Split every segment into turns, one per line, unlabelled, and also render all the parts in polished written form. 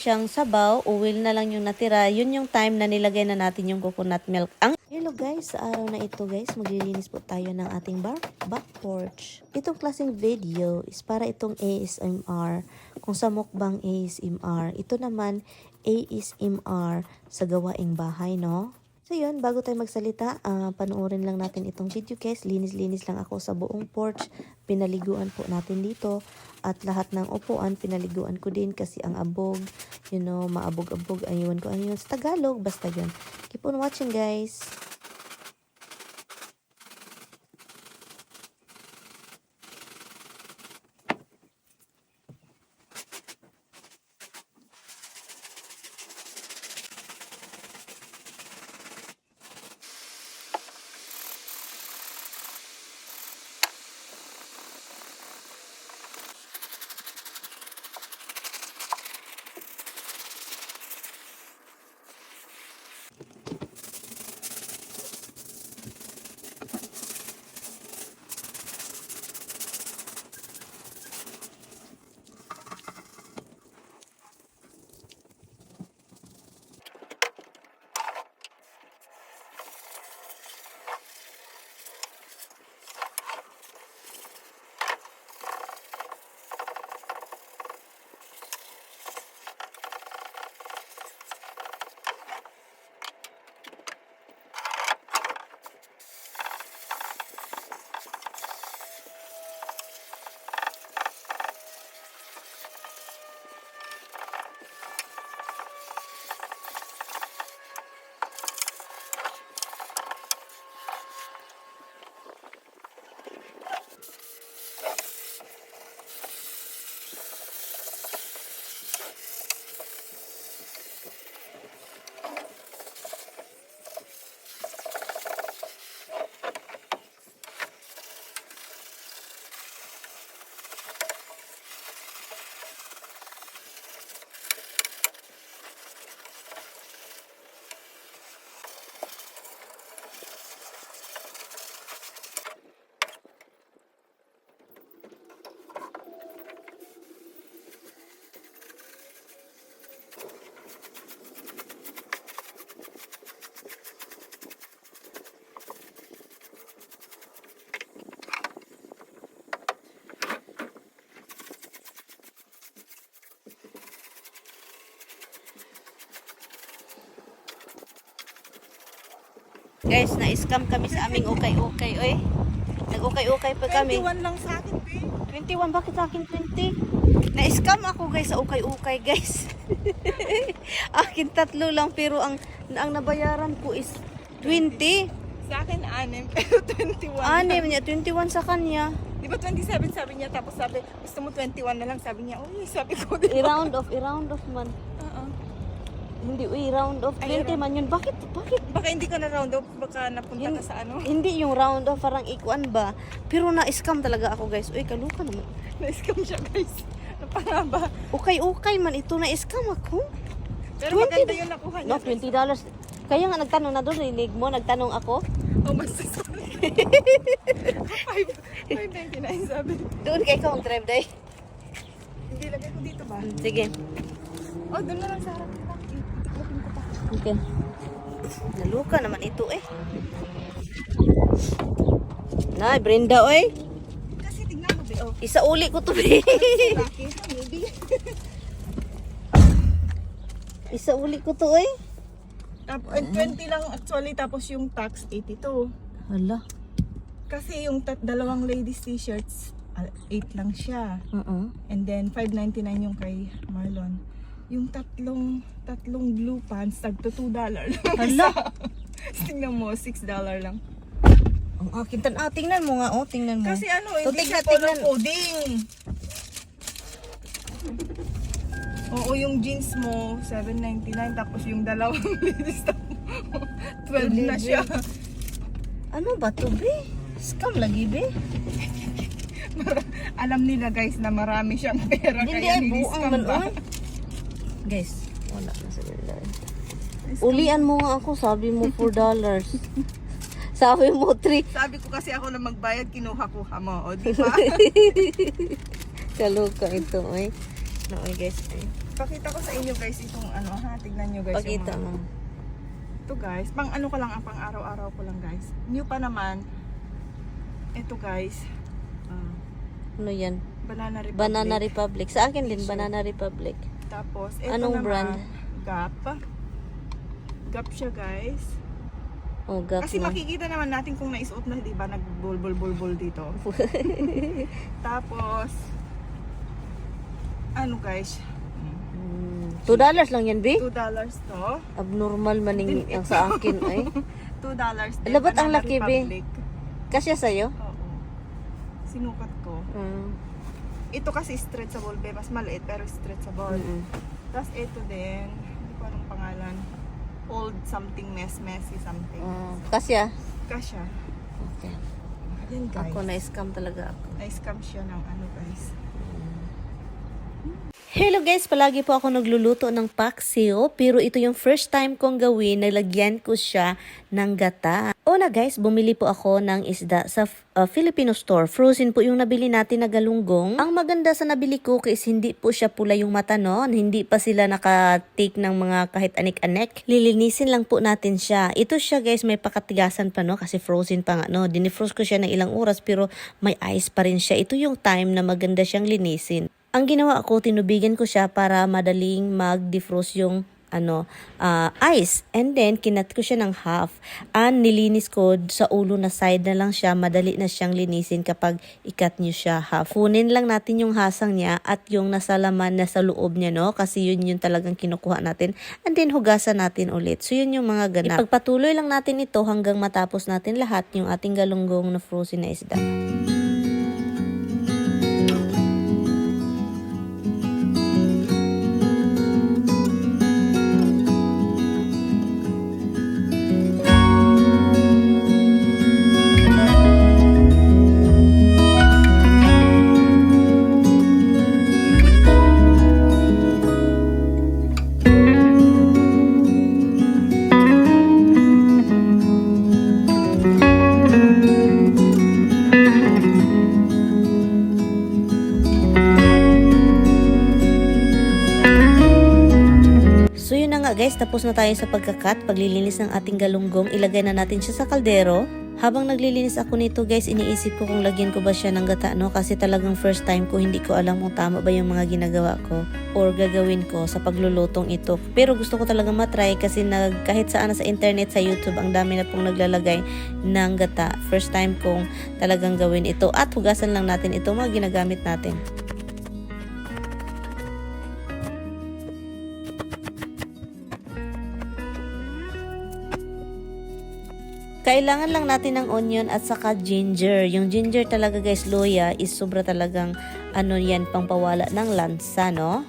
siyang sabaw, uwil na lang yung natira. Yun yung time na nilagay na natin yung coconut milk. Hello guys, sa araw na ito guys, maglilinis po tayo ng ating back porch. Itong klaseng video is para itong ASMR, kung sa mukbang ASMR. Ito naman ASMR sa gawaing bahay, no? So yun, bago tayo magsalita, panoorin lang natin itong video guys. Linis-linis lang ako sa buong porch. Pinaliguan po natin dito. At lahat ng upuan, pinaliguan ko din kasi ang abog, maabog-abog. Ayun ko, ayun sa Tagalog, basta yun. Keep on watching guys. Guys, na-scam kami sa aming ukay-ukay, oy. Nag-ukay-ukay pa kami.
21 lang sa akin, babe.
21, bakit sa akin 20? Na-scam ako guys sa ukay-ukay, guys. Akin 3 lang pero ang nabayaran ko is 20.
Sa akin, 6, pero 21.
6 niya, 21 sa kanya.
Di ba 27 sabi niya, tapos sabi, gusto mo 21 na lang, sabi niya, uy, sabi ko, di ba?
I-round off man.
Oo.
Hindi, round off. 20 man yun. Bakit?
Baka hindi ka na round up, baka napunta ka sa ano.
Hindi yung round off, parang ikuan ba. Pero na-scam talaga ako guys. Uy, kaluka naman.
Na-scam siya, guys. Napangaba.
Ukay-ukay man, ito na-scam ako.
Pero
20
maganda yung nakuha niya.
No, $20. Kaya nga nagtanong na doon, rinig mo, nagtanong ako.
Oh, mas sorry. 5.99 sabi.
Doon kay ka mag-drive day.
Hindi, lagay ko dito ba?
Sige.
Oh, doon na lang sa harap.
Okay. Naluka naman ito eh. Nay, Brenda, oy.
Kasi tignan mo, babe. Oh,
Isa uli ko to, be.
laki. Maybe.
Isa uli ko to, oy.
20 lang actually, tapos yung tax 82.
Hala.
Kasi yung dalawang ladies t-shirts, 8 lang siya. And then 5.99 yung kay Marlon. Yung tatlong blue pants, tagto $2 lang.
Hala.
Tingnan mo, $6 lang.
Ang akin, tingnan mo nga, oh, tingnan mo.
Kasi ano,
So,
hindi
tingnan,
siya color coding. Oo, yung jeans mo, $7.99. Tapos yung dalawang ladies, $12 na siya.
Ano ba to, be? Scam lagi, be.
Alam nila guys na marami siyang pera.
Hindi
kaya
ay buang
niliscam
man,
ba?
oy. Guys, wala na sa ganda. Ulian mo nga ako, sabi mo $4. Sabi mo 3.
Sabi ko kasi ako na magbayad, kinuha-kuha mo. O, di ba?
Kaluka ito, eh. No, guys.
Ipakita ko sa inyo guys itong ano ha. Tignan nyo guys.
Pakita
yung
mo.
Ito guys. Pang ano ko lang, pang araw-araw ko lang guys. New pa naman. Ito guys.
Ano yan?
Banana Republic.
Banana Republic. Sa akin din,
T-shirt.
Banana Republic.
Tapos, ito
Anong
naman,
brand?
Gap. Gap siya guys.
Oh, Gap
Kasi
na.
makikita naman natin kung naisuot na, di ba, nagbulbul-bulbul dito. Tapos, ano guys,
$2 lang yan, B?
$2 to.
Abnormal maning ang sa akin ay.
$2 din.
Labot ang
Banana
laki, B.
Republic.
Kasya sa'yo?
Oo. Sinukat ko. Ito kasi stretchable, be. Mas maliit pero stretchable. Tapos ito din, hindi ko anong pangalan. Old something messy something.
Kasya?
Kasya.
Okay.
Ayan guys.
Ako na-scam talaga ako.
Na-scam siya ng ano guys.
Hello guys, palagi po ako nagluluto ng paksiw, pero ito yung first time kong gawin, nalagyan ko siya ng gata. Una guys, bumili po ako ng isda sa Filipino store. Frozen po yung nabili natin na galunggong. Ang maganda sa nabili ko is hindi po siya pula yung mata noon. Hindi pa sila naka-take ng mga kahit anik-anek. Lilinisin lang po natin siya. Ito siya guys, may pakatigasan pa no, kasi frozen pa nga no. Dinifrost ko siya ng ilang oras pero may ice pa rin siya. Ito yung time na maganda siyang linisin. Ang ginawa ko, tinubigan ko siya para madaling mag-defrost yung ice. And then, kinat ko siya ng half. And nilinis ko sa ulo na side na lang siya. Madali na siyang linisin kapag ikat nyo siya half. Kunin lang natin yung hasang niya at yung nasa laman na sa loob niya, no? Kasi yun yung talagang kinukuha natin. And then, hugasan natin ulit. So, yun yung mga ganap. Ipagpatuloy lang natin ito hanggang matapos natin lahat yung ating galunggong na frozen na isda. So yun na nga guys, tapos na tayo sa pagkakat, paglilinis ng ating galunggong, ilagay na natin siya sa kaldero. Habang naglilinis ako nito guys, iniisip ko kung lagyan ko ba siya ng gata, no? Kasi talagang first time ko, hindi ko alam kung tama ba yung mga ginagawa ko or gagawin ko sa paglulutong ito. Pero gusto ko talaga matry kasi kahit saan sa internet, sa YouTube, ang dami na pong naglalagay ng gata. First time kong talagang gawin ito at hugasan lang natin ito mga ginagamit natin. Kailangan lang natin ng onion at saka ginger. Yung ginger talaga guys, loya, is sobra talagang yan, pangpawala ng lansa, no?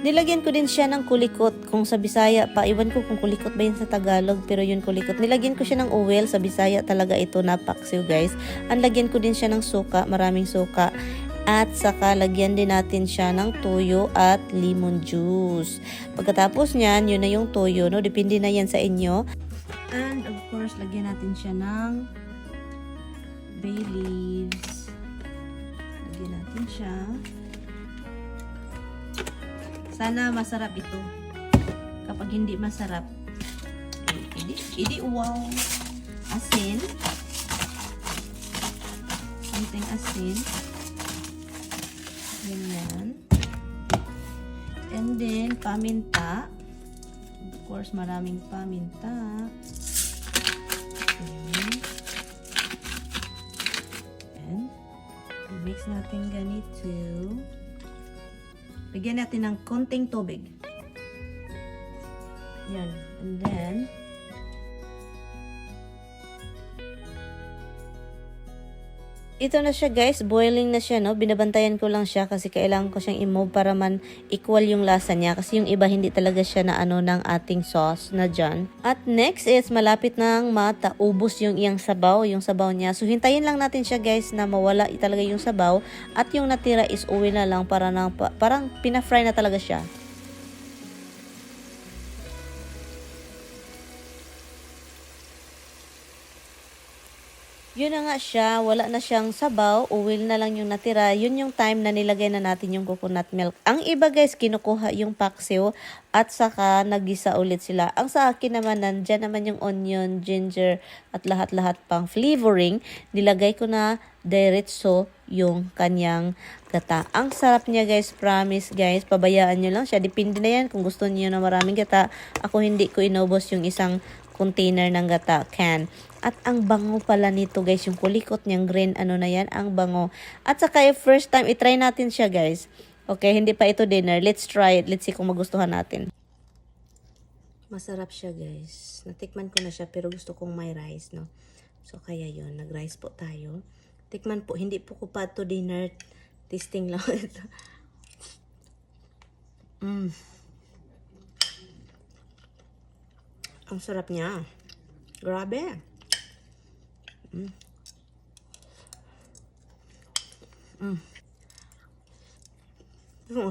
Nilagyan ko din siya ng kulikot. Kung sa Bisaya pa, iwan ko kung kulikot ba yun sa Tagalog, pero yun kulikot. Nilagyan ko siya ng oil, sa Bisaya talaga ito na paksiw guys. Lagyan ko din siya ng suka, maraming suka. At saka lagyan din natin siya ng toyo at lemon juice. Pagkatapos niyan, yun na yung toyo, no? Depende na yan sa inyo. And of course, lagyan natin siya ng bay leaves. Lagyan natin siya. Sana masarap ito. Kapag hindi masarap, wow. Asin. Something asin. Ganyan. And then, paminta. Of course, maraming paminta. Okay. And, mix natin ganito. Lagyan natin ng konting tubig. Yan. And then, ito na siya guys, boiling na siya, no? Binabantayan ko lang siya kasi kailangan ko siyang i-move para man equal yung lasa niya. Kasi yung iba hindi talaga siya na ng ating sauce na dyan. At next is malapit nang ubos yung iyang sabaw, yung sabaw niya. So hintayin lang natin siya guys na mawala talaga yung sabaw. At yung natira is uwi na lang parang pina-fry na talaga siya. Yun na nga siya, wala na siyang sabaw, uwil na lang yung natira. Yun yung time na nilagay na natin yung coconut milk. Ang iba guys, kinukuha yung paksiw at saka nagisa ulit sila. Ang sa akin naman, nandyan naman yung onion, ginger at lahat-lahat pang flavoring. Nilagay ko na diretso yung kanyang gata. Ang sarap niya guys, promise guys, pabayaan nyo lang siya. Depende na yan kung gusto niyo na maraming gata. Ako hindi ko inubos yung isang container ng gata can. At ang bango pala nito guys, yung kulikot niyang green, ano na yan, ang bango. At saka first time, itry natin siya guys. Okay, hindi pa ito dinner. Let's try it. Let's see kung magustuhan natin. Masarap siya guys. Natikman ko na siya pero gusto kong may rice, no? So kaya yun, nag-rice po tayo. Tikman po, hindi po ko pa to dinner. Tasting lang ito. Ang sarap niya. Grabe. Ang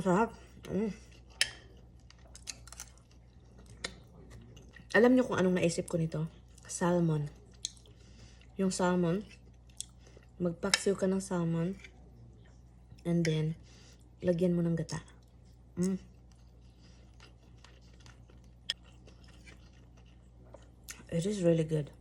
sarap. Alam niyo kung anong naisip ko nito? Salmon. Yung salmon, magpaksiw ka ng salmon, and then, lagyan mo ng gata. It is really good.